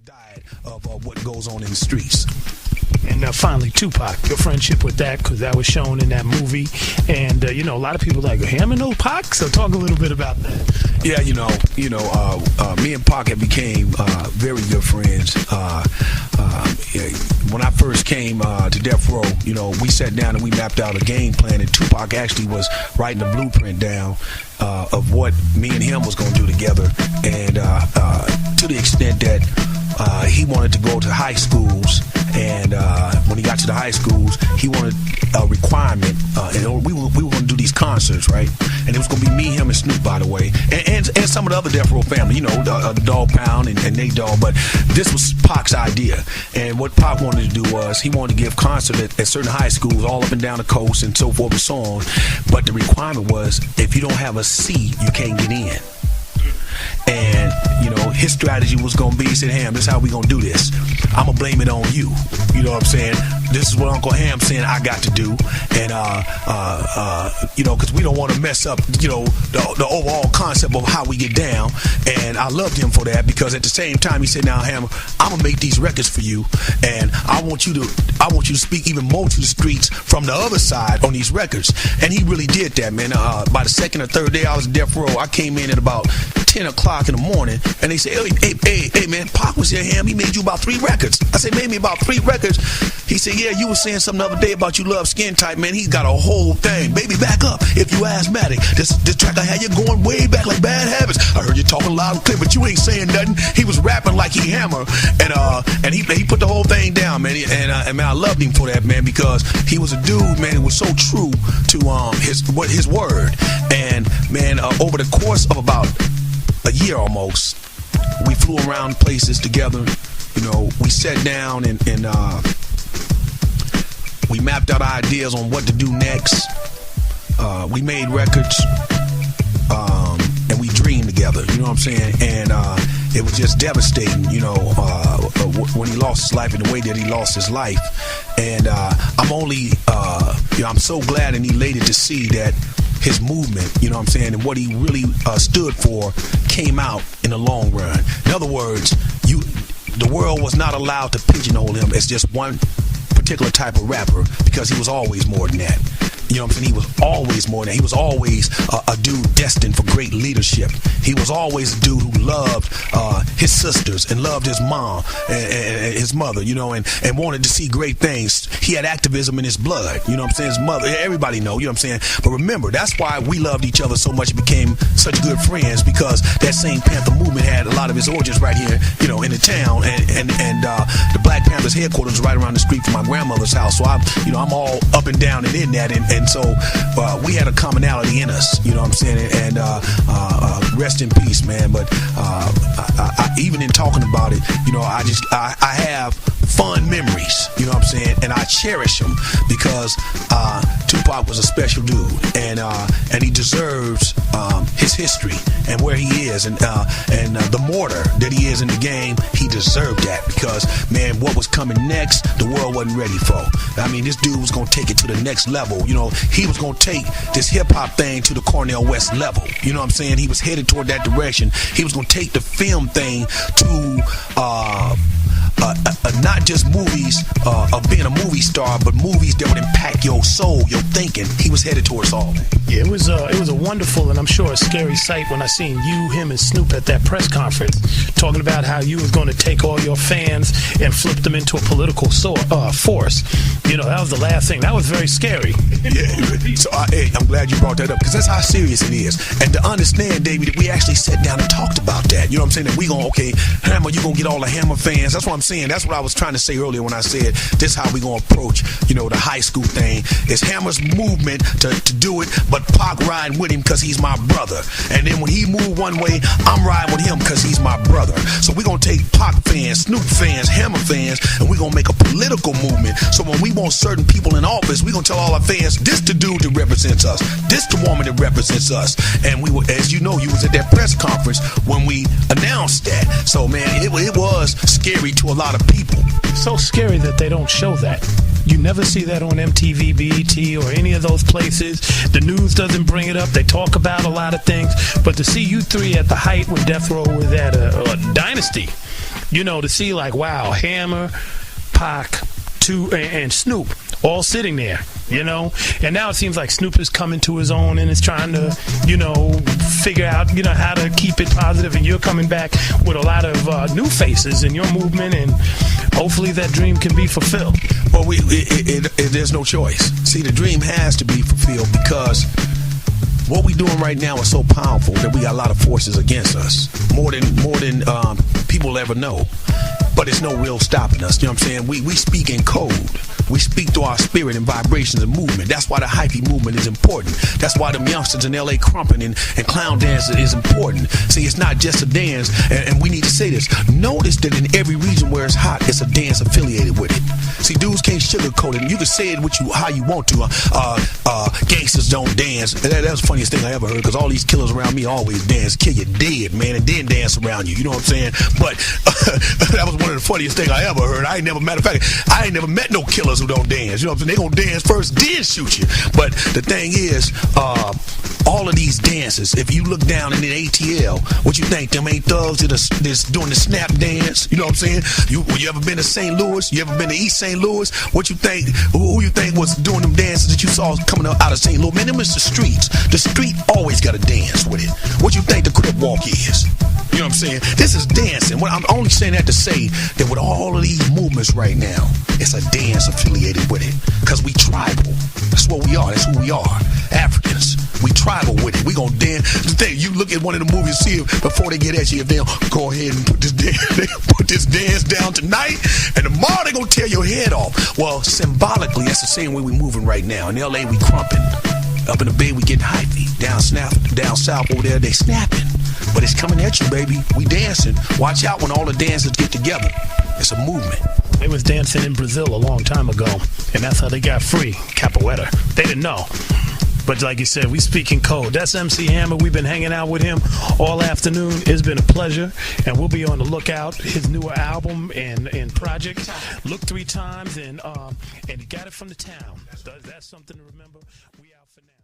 diet of what goes on in the streets. And finally, Tupac, your friendship with that, because that was shown in that movie. And, a lot of people like, him and no Pac? So talk a little bit about that. Yeah, me and Pac have became very good friends. When I first came to Death Row, we sat down and we mapped out a game plan, and Tupac actually was writing the blueprint down of what me and him was going to do together. And to the extent that he wanted to go to high schools, and when he got to the high schools, he wanted a requirement, and we were going to do these concerts, right? And it was going to be me, him, and Snoop, by the way, and some of the other Death Row family, the Dog Pound and Nate Dogg. But this was Pac's idea, and what Pac wanted to do was he wanted to give concerts at certain high schools all up and down the coast and so forth and so on. But the requirement was if you don't have a C, you can't get in. And his strategy was gonna be, he said, Ham, this is how we gonna do this. I'm gonna blame it on you. You know what I'm saying? This is what Uncle Ham saying I got to do. And because we don't want to mess up, the overall concept of how we get down. And I loved him for that, because at the same time he said, now Ham, I'm gonna make these records for you, and I want you to speak even more to the streets from the other side on these records. And he really did that, man. By the second or third day I was in Death Row, I came in at about 10 o'clock in the morning, and they said, hey man, Pac was here, Ham, he made you about 3 records. I said, made me about 3 records? He said, yeah, you were saying something the other day about you love Skin Tight, man. He's got a whole thing. Baby, back up if you asthmatic. This track I had you going way back like Bad Habits. I heard you talking loud and clear, but you ain't saying nothing. He was rapping like he Hammer, and he put the whole thing down, man. And man, I loved him for that, man, because he was a dude, man, who was so true to his word. And man, over the course of about a year almost, we flew around places together. We sat down and we mapped out ideas on what to do next. We made records, and we dreamed together. You know what I'm saying? And it was just devastating, when he lost his life in the way that he lost his life. And I'm so glad and elated to see that his movement, and what he really stood for came out in the long run. In other words, the world was not allowed to pigeonhole him as just one particular type of rapper, because he was always more than that. He was always more than that. He was always a dude destined for great leadership. He was always a dude who loved his sisters and loved his mom and his mother, and wanted to see great things. He had activism in his blood, his mother, everybody know, But remember, that's why we loved each other so much and became such good friends, because that same Panther movement had a lot of its origins right here, in the town, and the Black Panthers headquarters right around the street from my grandmother's house. So I'm all up and down and in that, and so we had a commonality in us, and rest in peace, man. But I, even in talking about it, I have fond memories, and I cherish them, because Tupac was a special dude, and he deserves his history and where he is, and the mortar that he is in the game. He deserved that, because man, what was coming next, the world wasn't ready for. I mean, this dude was gonna take it to the next level. He was gonna take this hip hop thing to the Cornel West level. He was headed toward that direction. He was gonna take the film thing to not just movies of being a movie star, but movies that would impact your soul, your thinking. He was headed towards all that. Yeah, it was a wonderful, and I'm sure a scary sight when I seen you, him, and Snoop at that press conference talking about how you was going to take all your fans and flip them into a political force. That was the last thing. That was very scary. Yeah. So I'm glad you brought that up, because that's how serious it is. And to understand, Davey, that we actually sat down and talked about that. You know what I'm saying? That we gonna, okay, Hammer, you gonna get all the Hammer fans. That's what I'm saying. That's what I was trying to say earlier when I said this is how we gonna approach, the high school thing. It's Hammer's movement to do it, but Pac riding with him because he's my brother. And then when he move one way, I'm riding with him because he's my brother. So we're gonna take Pac fans, Snoop fans, Hammer fans, and we're gonna make a political movement. So when we want certain people in office, we're gonna tell all our fans, this the dude that represents us, this the woman that represents us. And we were, as you know, you was at that press conference when we announced that. So man, it was scary to a lot of people. So scary that they don't show that. You never see that on MTV, BET, or any of those places. The news doesn't bring it up. They talk about a lot of things. But to see you three at the height when Death Row was at a dynasty, to see like, wow, Hammer, Pac, and Snoop all sitting there, and now it seems like Snoop is coming to his own and is trying to, figure out, how to keep it positive, and you're coming back with a lot of new faces in your movement, and hopefully that dream can be fulfilled. Well, there's no choice. See, the dream has to be fulfilled because what we're doing right now is so powerful that we got a lot of forces against us, more than people ever know. But it's no real stopping us. You know what I'm saying? We speak in code. We speak through our spirit and vibrations and movement. That's why the hyphy movement is important. That's why them youngsters in L.A. crumping and clown dancing is important. See, it's not just a dance, and we need to say this. Notice that in every region where it's hot, it's a dance affiliated with it. See, dudes can't sugarcoat it. You can say it how you want to. Gangsters don't dance. That was the funniest thing I ever heard, because all these killers around me always dance. Kill you dead, man, and then dance around you. You know what I'm saying? But that was one of the funniest things I ever heard. Matter of fact, I ain't never met no killers who don't dance. You know what I'm saying? They gonna dance first, then shoot you. But the thing is, all of these dances, if you look down in the ATL, what you think? Them ain't thugs that's doing the snap dance? You know what I'm saying? You ever been to St. Louis? You ever been to East St. Louis? What you think? Who you think was doing them dances that you saw coming out of St. Louis? Man, them is the streets. The street always got to dance with it. What you think the crip walk is? You know what I'm saying? This is dancing. I'm only saying that to say that with all of these movements right now, it's a dance affiliated with it. Because we tribal. That's what we are. That's who we are. Africans. We tribal with it. We gonna dance. The thing, you look at one of the movies, see it before they get at you, if they'll go ahead and put this dance down tonight, and tomorrow they gonna tear your head off. Well, symbolically, that's the same way we moving right now. In LA, we crumping. Up in the Bay, we getting hyphy. Down south over there, they snapping. But it's coming at you, baby. We dancing. Watch out when all the dancers get together. It's a movement. They was dancing in Brazil a long time ago, and that's how they got free. Capoeira. They didn't know. But like you said, we speak in code. That's MC Hammer. We've been hanging out with him all afternoon. It's been a pleasure, and we'll be on the lookout. His newer album and project. Look 3 times, and he got it from the town. That's something to remember. We out for now.